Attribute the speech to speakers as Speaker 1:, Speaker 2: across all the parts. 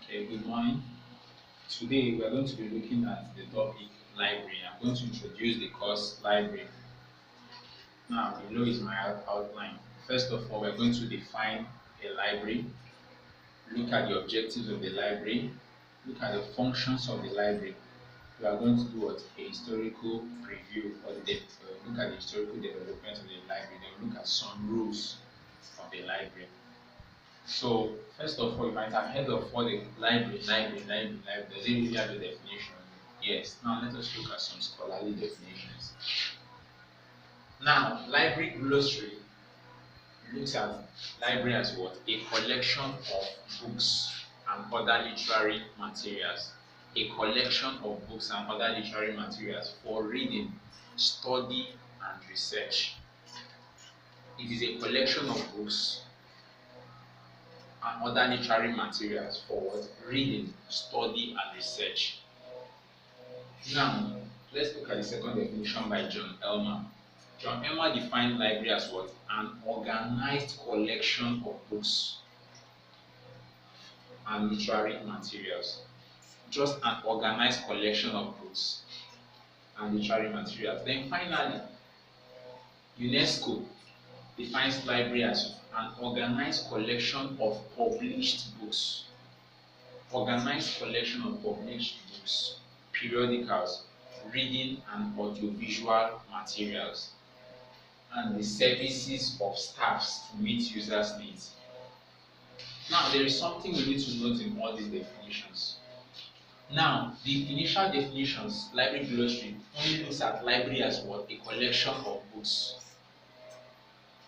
Speaker 1: Okay, good morning. Today we are going to be looking at the topic library. I'm going to introduce the course library. Now, below is my outline. First of all, we're going to define a library, look at the objectives of the library, look at the functions of the library. We are going to do what? A historical review or look at the historical development of the library, then look at some rules of the library. So, first of all, you might have heard of what a library. Does it really have a definition? Yes. Now, let us look at some scholarly definitions. Now, library glossary looks at library as what? A collection of books and other literary materials. A collection of books and other literary materials for reading, study, and research. It is a collection of books and other literary materials for what? Reading, study, and research. Now, let's look at the second definition by John Elmer. John Elmer defined library as what? An organized collection of books and literary materials. Just an organized collection of books and literary materials. Then finally, UNESCO defines library as an organized collection of published books. Organized collection of published books, periodicals, reading and audiovisual materials, and the services of staffs to meet users' needs. Now, there is something we need to note in all these definitions. Now, the initial definitions, library glossary, only looks at library as what? A collection of books.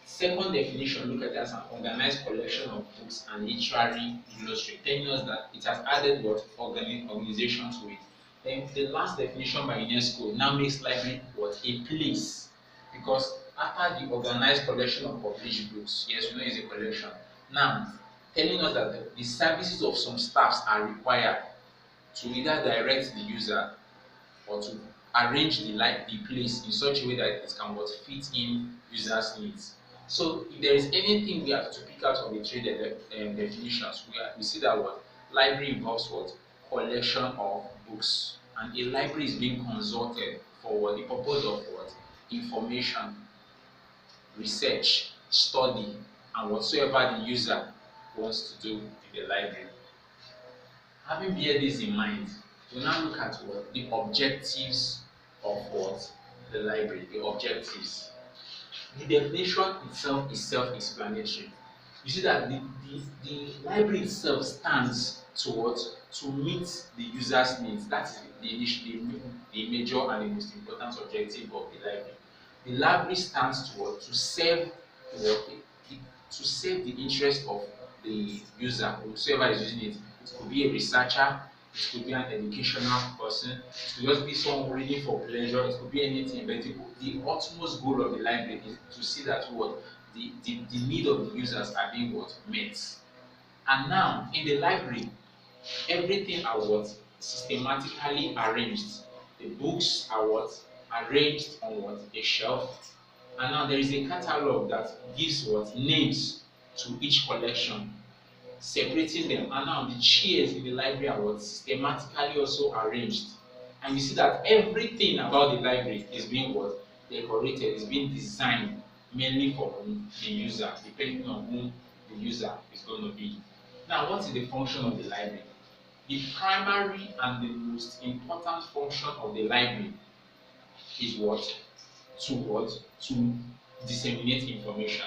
Speaker 1: Second definition, look at it as an organized collection of books and literary glossary, telling us that it has added what? Organization to it. Then the last definition by UNESCO now makes library what? A place. Because after the organized collection of published books, yes, we know it's a collection. Now, telling us that the services of some staffs are required to either direct the user or to arrange the place in such a way that it can what? Fit in users' needs. So, if there is anything we have to pick out of the three definitions, we see that what? Library involves what? Collection of books. And a library is being consulted for what? The purpose of what? Information, research, study, and whatsoever the user wants to do in the library. Having bear this in mind, we now look at what? The objectives of what? The library, the objectives. The definition itself is self-explanatory. You see that the library itself stands to what? To meet the user's needs. That is the major and the most important objective of the library. The library stands to what? To serve the interest of the user, whoever is using it. It could be a researcher, it could be an educational person, it could just be someone reading for pleasure, it could be anything, but the utmost goal of the library is to see that what? The need of the users are being what? Met. And now, in the library, everything are what? Systematically arranged. The books are what? Arranged on what? A shelf. And now there is a catalog that gives what? Names to each collection, separating them. And now the chairs in the library are what? Systematically also arranged. And you see that everything about the library is being what? Decorated, is being designed mainly for the user, depending on whom the user is going to be. Now, what is the function of the library? The primary and the most important function of the library is what? To disseminate information.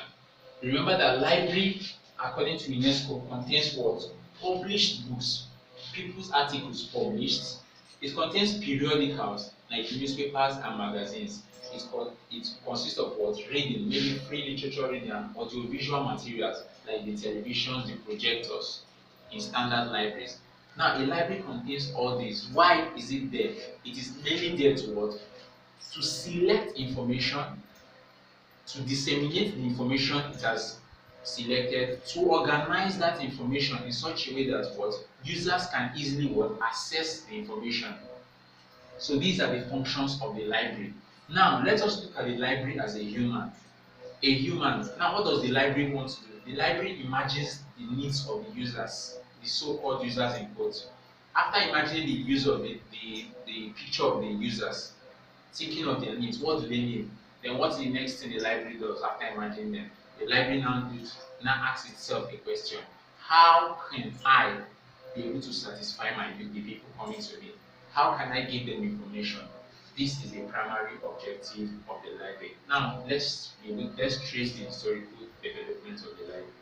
Speaker 1: Remember that library, according to UNESCO, contains what? Published books, people's articles published. It contains periodicals like newspapers and magazines. It consists of what? Reading, maybe free literature reading, and audiovisual materials like the televisions, the projectors in standard libraries. Now, a library contains all these. Why is it there? It is mainly there to what? To select information, to disseminate the information it has selected, to organize that information in such a way that what? Users can easily what? Access the information. So these are the functions of the library. Now, let us look at the library as a human. Now, what does the library want to do? The library imagines the needs of the users, the so-called users in quotes. After imagining the use of the picture of the users, thinking of their needs, what do they need? Then what is the next thing the library does after imagining them? The library now asks itself a question. How can I be able to satisfy the people coming to me? How can I give them information? This is the primary objective of the library. Now let's trace the historical development of the library.